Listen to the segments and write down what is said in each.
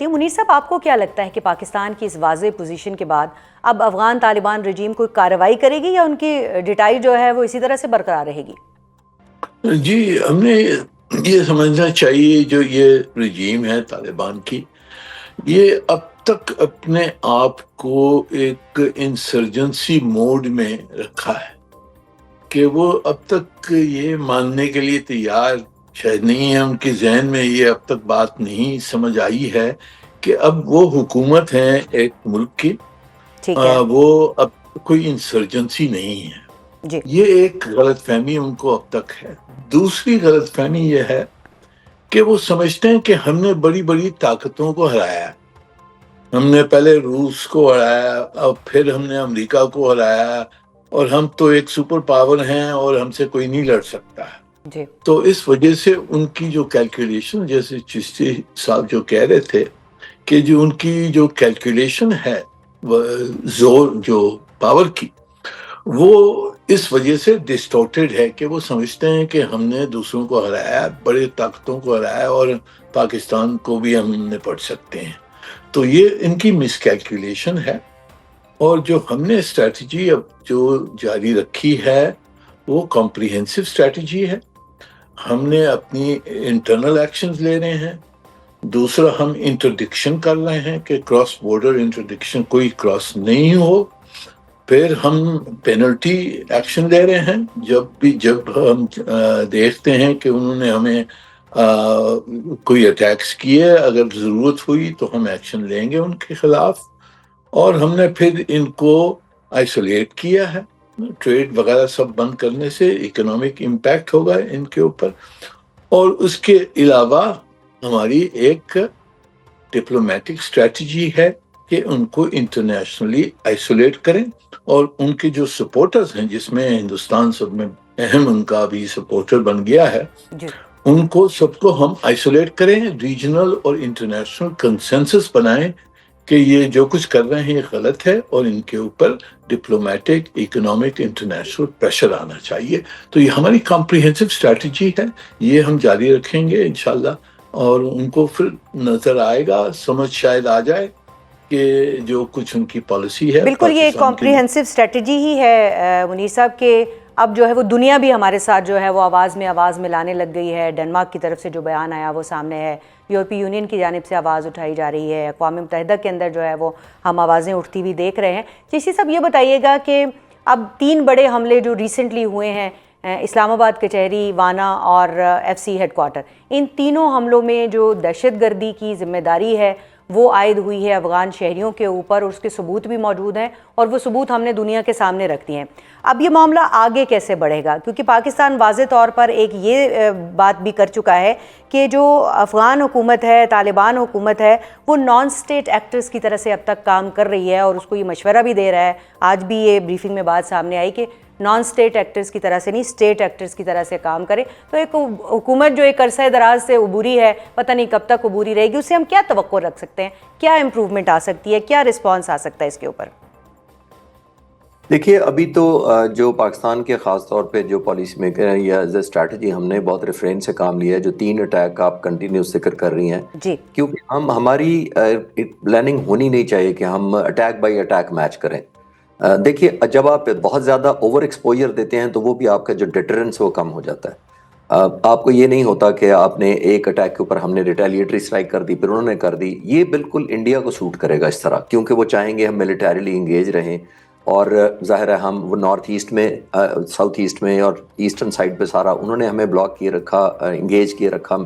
تو منیر صاحب، آپ کو کیا لگتا ہے کہ پاکستان کی اس واضح پوزیشن کے بعد اب افغان طالبان رجیم کوئی کارروائی کرے گی یا ان کی ڈٹائی جو ہے وہ اسی طرح سے برقرار رہے گی؟ جی، ہم نے یہ سمجھنا چاہیے جو یہ رجیم ہے طالبان کی، یہ اب تک اپنے آپ کو ایک انسرجنسی موڈ میں رکھا ہے کہ وہ اب تک یہ ماننے کے لیے تیار شاید نہیں ہے، ان کے ذہن میں یہ اب تک بات نہیں سمجھ آئی ہے کہ اب وہ حکومت ہے ایک ملک کی، ٹھیک ہے وہ اب کوئی انسرجنسی نہیں ہے۔ جی۔ یہ ایک غلط فہمی ان کو اب تک ہے۔ دوسری غلط فہمی یہ ہے کہ وہ سمجھتے ہیں کہ ہم نے بڑی بڑی طاقتوں کو ہرایا، ہم نے پہلے روس کو ہرایا، اب پھر ہم نے امریکہ کو ہرایا، اور ہم تو ایک سپر پاور ہیں اور ہم سے کوئی نہیں لڑ سکتا ہے۔ جی تو اس وجہ سے ان کی جو کیلکولیشن، جیسے چشتی صاحب جو کہہ رہے تھے کہ جو ان کی جو کیلکولیشن ہے زور جو پاور کی، وہ اس وجہ سے ڈسٹورٹڈ ہے کہ وہ سمجھتے ہیں کہ ہم نے دوسروں کو ہرایا، بڑے طاقتوں کو ہرایا، اور پاکستان کو بھی ہم نے پڑھ سکتے ہیں۔ تو یہ ان کی مس کیلکولیشن ہے، اور جو ہم نے اسٹریٹجی اب جو جاری رکھی ہے وہ کمپریہنسو اسٹریٹجی ہے۔ ہم نے اپنی انٹرنل ایکشنز لے رہے ہیں، دوسرا ہم انٹرڈکشن کر رہے ہیں کہ کراس بارڈر انٹرڈکشن کوئی کراس نہیں ہو، پھر ہم پینلٹی ایکشن لے رہے ہیں جب ہم دیکھتے ہیں کہ انہوں نے ہمیں کوئی اٹیکس کیے، اگر ضرورت ہوئی تو ہم ایکشن لیں گے ان کے خلاف، اور ہم نے پھر ان کو آئسولیٹ کیا ہے۔ ٹریڈ وغیرہ سب بند کرنے سے اکنامک امپیکٹ ہوگا ان کے اوپر، اور اس کے علاوہ ہماری ایک ڈپلومیٹک اسٹریٹجی ہے کہ ان کو انٹرنیشنلی آئسولیٹ کریں، اور ان کے جو سپورٹرز ہیں، جس میں ہندوستان سب میں اہم ان کا بھی سپورٹر بن گیا ہے، جی ان کو سب کو ہم آئسولیٹ کریں، ریجنل اور انٹرنیشنل کنسنسس بنائیں کہ یہ جو کچھ کر رہے ہیں یہ غلط ہے، اور ان کے اوپر ڈپلومیٹک، اکنامک، انٹرنیشنل پریشر آنا چاہیے۔ تو یہ ہماری کمپریہنسو اسٹریٹجی ہے، یہ ہم جاری رکھیں گے انشاءاللہ، اور ان کو پھر نظر آئے گا، سمجھ شاید آ جائے کہ جو کچھ ان کی پالیسی ہے بالکل، یہ پاکستان کے لیے۔ کمپریہنسو اسٹریٹجی ہی ہے منیر صاحب، کہ اب جو ہے وہ دنیا بھی ہمارے ساتھ جو ہے وہ آواز ملانے لگ گئی ہے۔ ڈنمارک کی طرف سے جو بیان آیا وہ سامنے ہے، یورپی یونین کی جانب سے آواز اٹھائی جا رہی ہے، اقوام متحدہ کے اندر جو ہے وہ ہم آوازیں اٹھتی ہوئی دیکھ رہے ہیں۔ چشتی صاحب، یہ بتائیے گا کہ اب 3 بڑے حملے جو ریسنٹلی ہوئے ہیں، اسلام آباد کچہری، وانا اور ایف سی ہیڈ کوارٹر، ان تینوں حملوں میں جو دہشت گردی کی ذمہ داری ہے وہ عائد ہوئی ہے افغان شہریوں کے اوپر، اور اس کے ثبوت بھی موجود ہیں، اور وہ ثبوت ہم نے دنیا کے سامنے رکھ دیے ہیں۔ اب یہ معاملہ آگے کیسے بڑھے گا؟ کیونکہ پاکستان واضح طور پر ایک یہ بات بھی کر چکا ہے کہ جو افغان حکومت ہے، طالبان حکومت ہے، وہ نان اسٹیٹ ایکٹرز کی طرح سے اب تک کام کر رہی ہے، اور اس کو یہ مشورہ بھی دے رہا ہے۔ آج بھی یہ بریفنگ میں بات سامنے آئی کہ نان اسٹیٹ ایکٹرز کی طرح سے نہیں، اسٹیٹ ایکٹرز کی طرح سے کام کرے۔ تو ایک حکومت جو ایک عرصہ دراز سے عبوری ہے، پتہ نہیں کب تک عبوری رہے گی، اس سے ہم کیا توقع رکھ سکتے ہیں؟ کیا امپروومنٹ آ سکتی ہے؟ کیا رسپانس آ سکتا ہے اس کے اوپر؟ دیکھیے، ابھی تو جو پاکستان کے خاص طور پہ جو پالیسی میکر ہیں یا ایز اے اسٹریٹجی ہم نے بہت ریفرین سے کام لیا ہے، جو 3 اٹیک آپ کنٹینیو ذکر کر رہی ہیں، جی کیونکہ ہماری پلاننگ ہونی نہیں چاہیے کہ ہم اٹیک بائی اٹیک میچ کریں۔ دیکھیے، جب آپ بہت زیادہ اوور ایکسپوجر دیتے ہیں تو وہ بھی آپ کا جو ڈیٹرنس وہ کم ہو جاتا ہے۔ آپ کو یہ نہیں ہوتا کہ آپ نے ایک اٹیک کے اوپر ہم نے ریٹیلیٹری اسٹرائک کر دی، پھر انہوں نے کر دی۔ یہ بالکل انڈیا کو سوٹ کرے گا اس طرح، کیونکہ وہ چاہیں گے ہم ملیٹریلی انگیج رہیں، اور ظاہر ہے ہم وہ نارتھ ایسٹ میں، ساؤتھ ایسٹ میں اور ایسٹرن سائڈ پہ سارا انہوں نے ہمیں بلاک کیے رکھا، انگیج کیے رکھا۔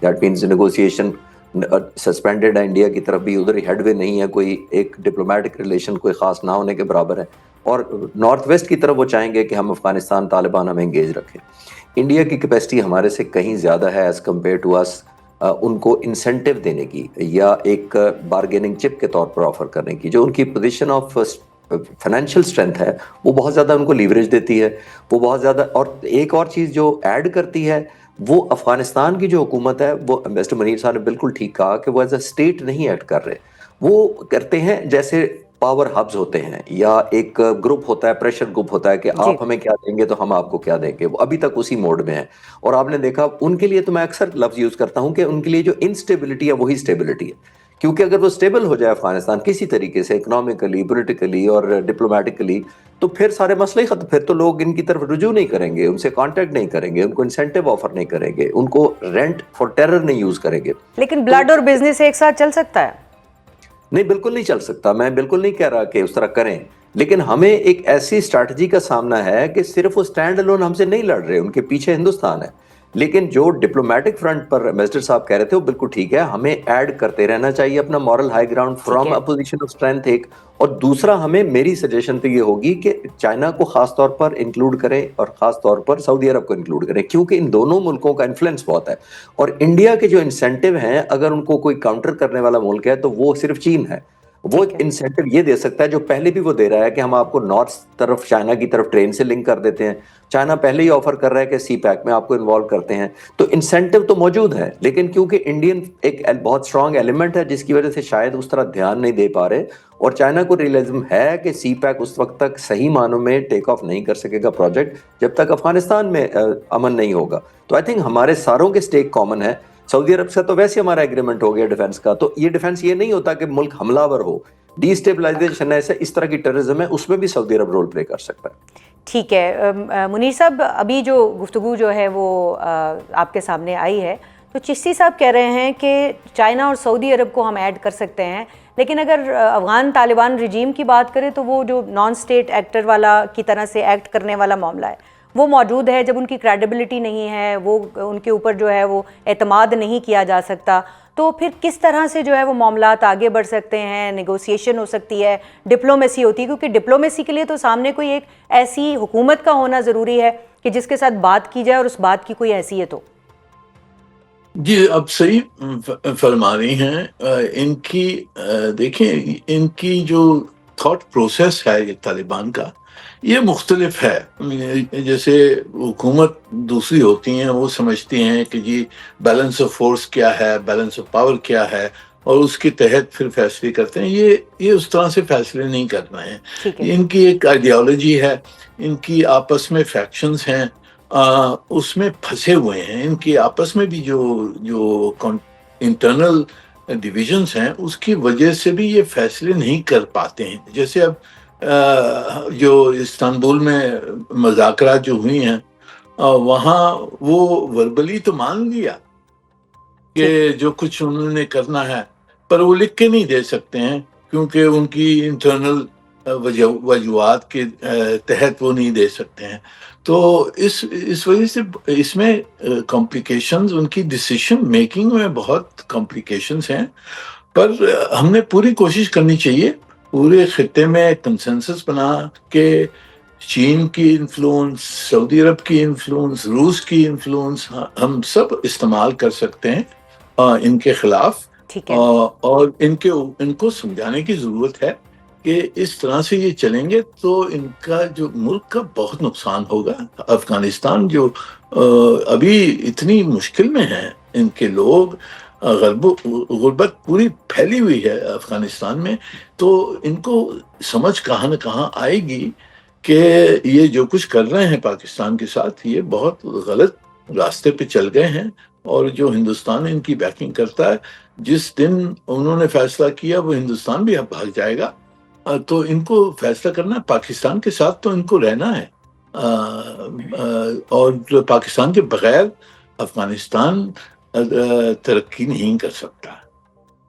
دیٹ مینز نیگوسیشن سسپینڈڈ ہے، انڈیا کی طرف بھی ادھر ہیڈ وے نہیں ہے، کوئی ایک ڈپلومیٹک ریلیشن کوئی خاص نہ ہونے کے برابر ہے، اور نارتھ ویسٹ کی طرف وہ چاہیں گے کہ ہم افغانستان طالبان ہمیں انگیج رکھیں۔ انڈیا کی کیپیسٹی ہمارے سے کہیں زیادہ ہے ایز کمپیئر ٹو اس، ان کو انسینٹیو دینے کی یا ایک بارگیننگ چپ کے طور پر آفر کرنے کی۔ جو ان کی پوزیشن آف فائنینشیل اسٹرینتھ ہے وہ بہت زیادہ ان کو لیوریج دیتی ہے، وہ بہت زیادہ۔ اور ایک اور چیز جو ایڈ کرتی ہے، وہ افغانستان کی جو حکومت ہے، وہ مسٹر منیر صاحب نے بالکل ٹھیک کہا کہ وہ ایز اے اسٹیٹ نہیں ایڈ کر رہے، وہ کرتے ہیں جیسے پاور ہبز ہوتے ہیں یا ایک گروپ ہوتا ہے، پریشر گروپ ہوتا ہے کہ جی آپ ہمیں کیا دیں گے تو ہم آپ کو کیا دیں گے۔ وہ ابھی تک اسی موڈ میں ہیں، اور آپ نے دیکھا ان کے لیے تو میں اکثر لفظ یوز کرتا ہوں کہ ان کے لیے جو انسٹیبلٹی ہے وہی اسٹیبلٹی ہے، کیونکہ اگر وہ اسٹیبل ہو جائے افغانستان کسی طریقے سے اکنامکلی پولیٹیکلی اور ڈپلومیٹکلی تو پھر سارے مسئلے ہی ختم. پھر تو لوگ ان کی طرف رجوع نہیں کریں گے, ان سے کانٹیکٹ نہیں کریں گے, ان کو انسینٹیو آفر نہیں کریں گے, ان کو رینٹ فار ٹیرر نہیں یوز کریں گے. لیکن بلڈ اور بزنس ایک ساتھ چل سکتا ہے؟ نہیں, بالکل نہیں چل سکتا. میں بالکل نہیں کہہ رہا کہ اس طرح کریں, لیکن ہمیں ایک ایسی اسٹریٹجی کا سامنا ہے کہ صرف وہ اسٹینڈ الون ہم سے نہیں لڑ رہے, ان کے پیچھے ہندوستان ہے. لیکن جو ڈپلومیٹک فرنٹ پر ایمبیسڈر صاحب کہہ رہے تھے وہ بالکل ٹھیک ہے, ہمیں ایڈ کرتے رہنا چاہیے اپنا moral high ground from a position of strength ایک. اور دوسرا, ہمیں میری سجیشن تو یہ ہوگی کہ چائنا کو خاص طور پر انکلوڈ کریں اور خاص طور پر سعودی عرب کو انکلوڈ کریں, کیونکہ ان دونوں ملکوں کا انفلوئنس بہت ہے. اور انڈیا کے جو انسینٹیو ہیں اگر ان کو کوئی کاؤنٹر کرنے والا ملک ہے تو وہ صرف چین ہے. وہ انسینٹیو یہ دے سکتا ہے جو پہلے بھی وہ دے رہا ہے کہ ہم آپ کو نارتھ طرف چائنا کی طرف ٹرین سے لنک کر دیتے ہیں. چائنا پہلے ہی آفر کر رہا ہے کہ سی پیک میں آپ کو انوالو کرتے ہیں. تو انسینٹیو تو موجود ہے, لیکن کیونکہ انڈین ایک بہت اسٹرانگ ایلیمنٹ ہے جس کی وجہ سے شاید اس طرح دھیان نہیں دے پا رہے. اور چائنا کو ریئلزم ہے کہ سی پیک اس وقت تک صحیح معنوں میں ٹیک آف نہیں کر سکے گا پروجیکٹ جب تک افغانستان میں امن نہیں ہوگا. تو آئی تھنک ہمارے ساروں کے سٹیک کامن ہے. سعودی عرب سے تو ویسے ہمارا ایگریمنٹ ہو گیا ڈیفنس کا, تو یہ ڈیفنس یہ نہیں ہوتا کہ ملک حملہ ور ہو, ڈی اسٹیبلائزیشن ایسے اس طرح کی ٹیررزم ہے, اس میں بھی سعودی عرب رول پلے کر سکتا ہے. ٹھیک ہے منیر صاحب, ابھی جو گفتگو جو ہے وہ آپ کے سامنے آئی ہے, تو چشتی صاحب کہہ رہے ہیں کہ چائنا اور سعودی عرب کو ہم ایڈ کر سکتے ہیں, لیکن اگر افغان طالبان رجیم کی بات کریں تو وہ جو نان اسٹیٹ ایکٹر والا کی طرح سے ایکٹ کرنے والا معاملہ ہے وہ موجود ہے. جب ان کی کریڈیبلٹی نہیں ہے, وہ ان کے اوپر جو ہے وہ اعتماد نہیں کیا جا سکتا, تو پھر کس طرح سے جو ہے وہ معاملات آگے بڑھ سکتے ہیں, نیگوسیشن ہو سکتی ہے, ڈپلومیسی ہوتی ہے, کیونکہ ڈپلومیسی کے لیے تو سامنے کوئی ایک ایسی حکومت کا ہونا ضروری ہے کہ جس کے ساتھ بات کی جائے اور اس بات کی کوئی حیثیت ہو. جی, اب صحیح فرما رہی ہیں. ان کی دیکھیں, ان کی جو تھاٹ پروسیس ہے یہ طالبان کا, یہ مختلف ہے. جیسے حکومت دوسری ہوتی ہیں, وہ سمجھتی ہیں کہ جی بیلنس آف فورس کیا ہے, بیلنس آف پاور کیا ہے, اور اس کے تحت پھر فیصلے کرتے ہیں. یہ اس طرح سے فیصلے نہیں کر رہے ہیں. ان کی ایک آئیڈیالوجی ہے, ان کی آپس میں فیکشنز ہیں, اس میں پھنسے ہوئے ہیں. ان کی آپس میں بھی جو انٹرنل ڈویژنز ہیں اس کی وجہ سے بھی یہ فیصلے نہیں کر پاتے ہیں. جیسے اب جو استنبول میں مذاکرات جو ہوئی ہیں, وہاں وہ وربلی تو مان لیا کہ جو کچھ انہوں نے کرنا ہے, پر وہ لکھ کے نہیں دے سکتے ہیں کیونکہ ان کی انٹرنل وجوہات کے تحت وہ نہیں دے سکتے ہیں. تو اس وجہ سے اس میں کمپلیکیشنز, ان کی ڈیسیشن میکنگ میں بہت کمپلیکیشنز ہیں. پر ہم نے پوری کوشش کرنی چاہیے پورے خطے میں کنسنسس بنا کے چین کی انفلوئنس, سعودی عرب کی انفلوئنس, روس کی انفلوئنس ہم سب استعمال کر سکتے ہیں ان کے خلاف. اور ان کو سمجھانے کی ضرورت ہے کہ اس طرح سے یہ چلیں گے تو ان کا جو ملک کا بہت نقصان ہوگا. افغانستان جو ابھی اتنی مشکل میں ہیں, ان کے لوگ, غربت پوری پھیلی ہوئی ہے افغانستان میں, تو ان کو سمجھ کہاں نہ کہاں آئے گی کہ یہ جو کچھ کر رہے ہیں پاکستان کے ساتھ یہ بہت غلط راستے پہ چل گئے ہیں. اور جو ہندوستان ان کی بیکنگ کرتا ہے, جس دن انہوں نے فیصلہ کیا وہ ہندوستان بھی اب بھاگ جائے گا. تو ان کو فیصلہ کرنا ہے پاکستان کے ساتھ, تو ان کو رہنا ہے. اور پاکستان کے بغیر افغانستان ترقی نہیں کر سکتا.